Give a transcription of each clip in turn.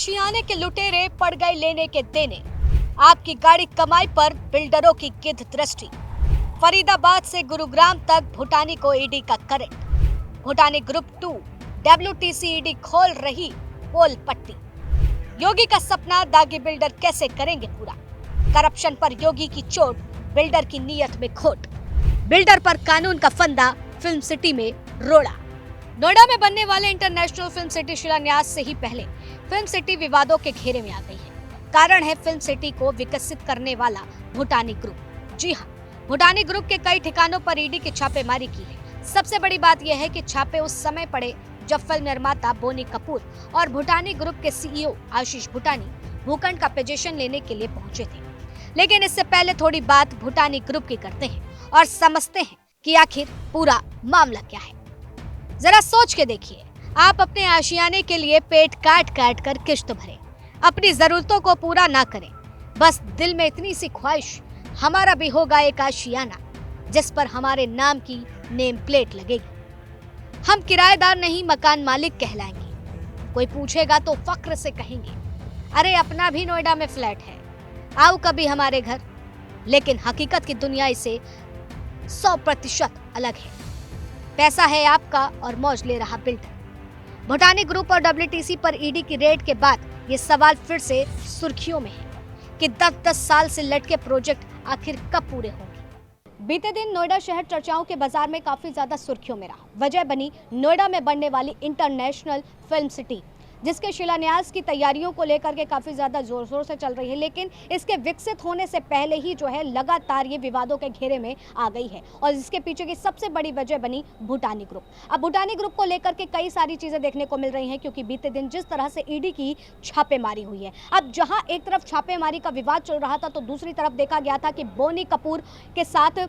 आशियाने के लुटेरे पड़ गए लेने के देने। आपकी गाड़ी कमाई पर बिल्डरों की गिद्ध दृष्टि। फरीदाबाद से गुरुग्राम तक भूटानी को ईडी का करंट। भूटानी ग्रुप 2 WTC ईडी खोल रही पोल पट्टी। योगी का सपना दागी बिल्डर कैसे करेंगे पूरा। करप्शन पर योगी की चोट, बिल्डर की नीयत में खोट। बिल्डर पर कानून का फंदा, फिल्म सिटी में रोड़ा। नोएडा में बनने वाले इंटरनेशनल फिल्म सिटी शिलान्यास से ही पहले फिल्म सिटी विवादों के घेरे में आ गई है। कारण है फिल्म सिटी को विकसित करने वाला भूटानी ग्रुप। जी हाँ, भूटानी ग्रुप के कई ठिकानों पर ईडी की छापेमारी की है। सबसे बड़ी बात यह है कि छापे उस समय पड़े जब फिल्म निर्माता बोनी कपूर और भूटानी ग्रुप के CEO आशीष भूटानी भूखंड का पोजीशन लेने के लिए पहुंचे थे। लेकिन इससे पहले थोड़ी बात भूटानी ग्रुप की करते हैं और समझते हैं कि आखिर पूरा मामला क्या है। जरा सोच के देखिए, आप अपने आशियाने के लिए पेट काट काट कर किश्त भरें, अपनी जरूरतों को पूरा ना करें, बस दिल में इतनी सी ख्वाहिश, हमारा भी होगा एक आशियाना जिस पर हमारे नाम की नेम प्लेट लगेगी। हम किराएदार नहीं, मकान मालिक कहलाएंगे। कोई पूछेगा तो फक्र से कहेंगे, अरे अपना भी नोएडा में फ्लैट है, आओ कभी हमारे घर। लेकिन हकीकत की दुनिया इसे 100% अलग है। पैसा है आपका और मौज ले रहा बिल्डर। भूटानी ग्रुप और WTC पर ईडी की रेड के बाद ये सवाल फिर से सुर्खियों में है कि 10-10 साल से लटके प्रोजेक्ट आखिर कब पूरे होंगे। बीते दिन नोएडा शहर चर्चाओं के बाजार में काफी ज्यादा सुर्खियों में रहा। वजह बनी नोएडा में बनने वाली इंटरनेशनल फिल्म सिटी, जिसके शिलान्यास की तैयारियों को लेकर के काफी ज्यादा जोर शोर से चल रही है। लेकिन इसके विकसित होने से पहले ही जो है लगातार ये विवादों के घेरे में आ गई है और इसके पीछे की सबसे बड़ी वजह बनी भूटानी ग्रुप। अब भूटानी ग्रुप को लेकर के कई सारी चीजें देखने को मिल रही हैं, क्योंकि बीते दिन जिस तरह से ईडी की छापेमारी हुई है, अब जहां एक तरफ छापेमारी का विवाद चल रहा था तो दूसरी तरफ देखा गया था कि बोनी कपूर के साथ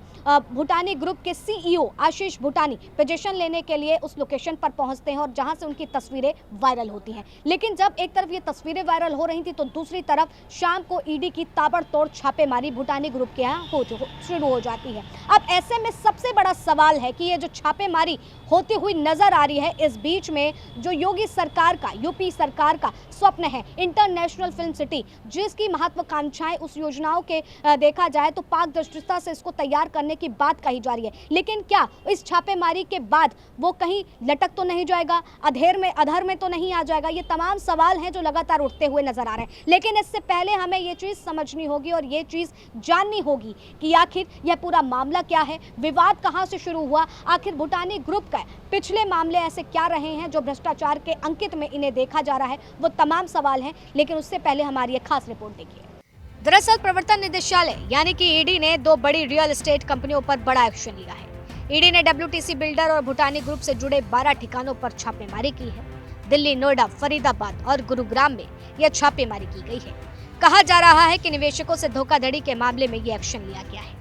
भूटानी ग्रुप के CEO आशीष भूटानी पोजीशन लेने के लिए उस लोकेशन पर पहुंचते हैं और जहां से उनकी तस्वीरें वायरल होती हैं। लेकिन जब एक तरफ ये तस्वीरें वायरल हो रही थी तो दूसरी तरफ शाम को ईडी की ताबड़तोड़ छापेमारी भूटानी ग्रुप के यहाँ शुरू हो जाती है। अब ऐसे में सबसे बड़ा सवाल है कि ये जो छापेमारी होती हुई नजर आ रही है, इस बीच में जो योगी सरकार का, यूपी सरकार का स्वप्न है इंटरनेशनल फिल्म सिटी, जिसकी महत्वाकांक्षाएं उस योजनाओं के देखा जाए तो पारदर्शिता से इसको तैयार करने की बात कही जा रही है। लेकिन क्या इस छापेमारी के बाद वो कहीं लटक तो नहीं जाएगा, अधर में तो नहीं आ जाएगा? ये तमाम सवाल हैं जो लगातार उठते हुए नजर आ रहे हैं। लेकिन इससे पहले हमें ये चीज समझनी होगी और ये चीज जाननी होगी कि आखिर यह पूरा मामला क्या है, विवाद कहां से शुरू हुआ, आखिर भूटानी ग्रुप का पिछले मामले ऐसे क्या रहे हैं जो भ्रष्टाचार के अंकित में इन्हें देखा जा रहा है। वो तमाम सवाल हैं, लेकिन उससे पहले हमारी ये खास रिपोर्ट देखिए। दरअसल प्रवर्तन निदेशालय यानी कि ईडी ने 2 बड़ी रियल एस्टेट कंपनियों पर बड़ा एक्शन लिया है। ईडी ने WTC बिल्डर और भूटानी ग्रुप से जुड़े 12 ठिकानों पर छापेमारी की है। दिल्ली, नोएडा, फरीदाबाद और गुरुग्राम में यह छापेमारी की गई है। कहा जा रहा है कि निवेशकों से धोखाधड़ी के मामले में यह एक्शन लिया गया है।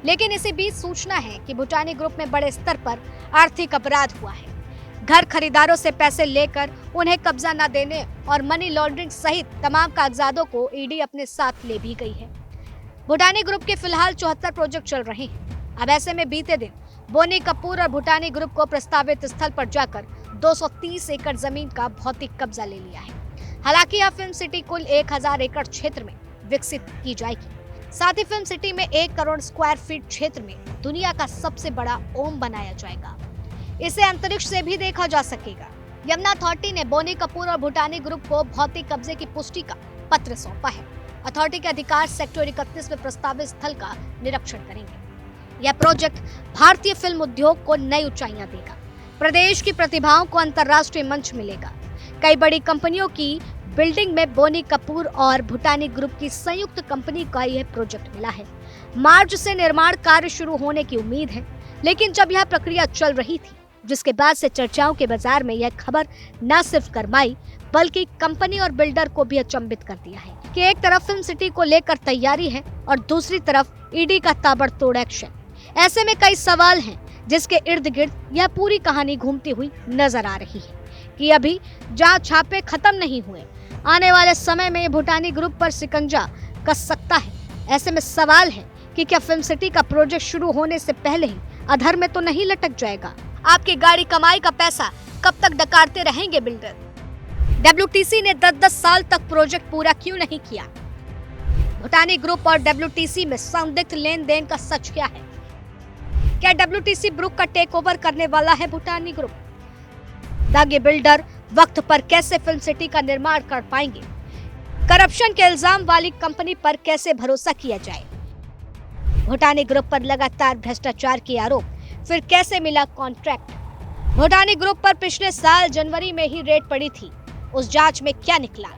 लेकिन इसी बीच सूचना है कि भूटानी ग्रुप में बड़े स्तर पर आर्थिक अपराध हुआ है। घर खरीदारों से पैसे लेकर उन्हें कब्जा न देने और मनी लॉन्ड्रिंग सहित तमाम कागजातों को ईडी अपने साथ ले भी गई है। भूटानी ग्रुप के फिलहाल 74 प्रोजेक्ट चल रहे हैं। अब ऐसे में बीते दिन बोनी कपूर और भूटानी ग्रुप को प्रस्तावित स्थल पर जाकर 230 एकड़ जमीन का भौतिक कब्जा ले लिया है। हालांकि यह फिल्म सिटी कुल 1000 एकड़ क्षेत्र में विकसित की जाएगी। साथ ही फिल्म सिटी में 1 करोड़ स्क्वायर फीट क्षेत्र में दुनिया का सबसे बड़ा ओम बनाया जाएगा। इसे अंतरिक्ष से भी देखा जा सकेगा। यमुना अथॉरिटी ने बोनी कपूर और भूटानी ग्रुप को भौतिक कब्जे की पुष्टि का पत्र सौंपा है। अथॉरिटी के अधिकारी सेक्टर 31 में प्रस्तावित स्थल का निरीक्षण करेंगे। यह प्रोजेक्ट भारतीय फिल्म उद्योग को नई ऊंचाइयां देगा। प्रदेश की प्रतिभाओं को अंतर्राष्ट्रीय मंच मिलेगा। कई बड़ी कंपनियों की बिल्डिंग में बोनी कपूर और भूटानी ग्रुप की संयुक्त कंपनी का यह प्रोजेक्ट मिला है। मार्च से निर्माण कार्य शुरू होने की उम्मीद है। लेकिन जब यह प्रक्रिया चल रही थी, जिसके बाद से चर्चाओं के बाजार में यह खबर न सिर्फ गरमाई बल्कि कंपनी और बिल्डर को भी अचंभित कर दिया है कि एक तरफ फिल्म सिटी को लेकर तैयारी है और दूसरी तरफ ईडी का ताबड़तोड़ एक्शन। ऐसे में कई सवाल हैं जिसके इर्द गिर्द यह पूरी कहानी घूमती हुई नजर आ रही है कि अभी जहां छापे खत्म नहीं हुए, आने वाले समय में भूटानी ग्रुप पर शिकंजा कस सकता है। ऐसे में सवाल है कि क्या फिल्म सिटी का प्रोजेक्ट शुरू होने से पहले ही अधर में तो नहीं लटक जाएगा। आपकी गाड़ी कमाई का पैसा कब तक डकारते रहेंगे बिल्डर। डब्ल्यूटीसी ने 10-10 साल तक प्रोजेक्ट पूरा क्यों नहीं किया? भूटानी ग्रुप और डब्ल्यूटीसी में संदिग्ध लेन देन का सच क्या है? क्या डब्ल्यूटीसी ब्रुक का टेक ओवर करने वाला है भूटानी ग्रुप? दागे बिल्डर वक्त पर कैसे फिल्म सिटी का निर्माण कर पाएंगे? करप्शन के इल्जाम वाली कंपनी पर कैसे भरोसा किया जाए? भूटानी ग्रुप पर लगातार भ्रष्टाचार के आरोप, फिर कैसे मिला कॉन्ट्रैक्ट? भूटानी ग्रुप पर पिछले साल जनवरी में ही रेड पड़ी थी, उस जांच में क्या निकला?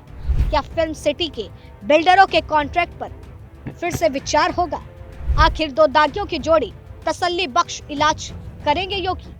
क्या फिल्म सिटी के बिल्डरों के कॉन्ट्रैक्ट पर फिर से विचार होगा? आखिर दो दागियों की जोड़ी तसल्ली बख्श इलाज करेंगे योगी?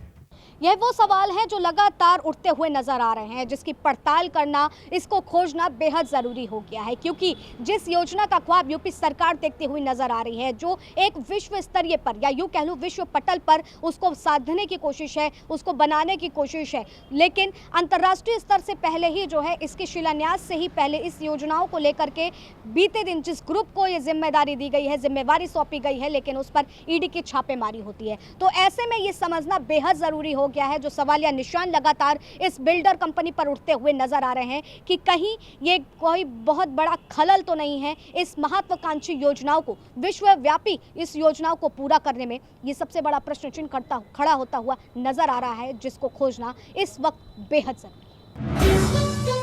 यह वो सवाल है जो लगातार उठते हुए नजर आ रहे हैं, जिसकी पड़ताल करना, इसको खोजना बेहद जरूरी हो गया है, क्योंकि जिस योजना का ख्वाब यूपी सरकार देखती हुई नजर आ रही है, जो एक विश्व स्तरीय पर या यूं कह लूं विश्व पटल पर उसको साधने की कोशिश है, उसको बनाने की कोशिश है, लेकिन अंतर्राष्ट्रीय स्तर से पहले ही जो है इसके शिलान्यास से ही पहले इस योजनाओं को लेकर के बीते दिन जिस ग्रुप को ये जिम्मेदारी दी गई है, जिम्मेवारी सौंपी गई है, लेकिन उस पर ईडी की छापेमारी होती है। तो ऐसे में ये समझना बेहद जरूरी हो गया है, जो सवालिया निशान लगातार इस बिल्डर कंपनी पर उठते हुए नजर आ रहे हैं कि कहीं ये कोई बहुत बड़ा खलल तो नहीं है इस महत्वाकांक्षी योजनाओं को, विश्वव्यापी इस योजनाओं को पूरा करने में। ये सबसे बड़ा प्रश्न चिन्ह खड़ा होता हुआ नजर आ रहा है, जिसको खोजना इस वक्त बेहद जरूरी है।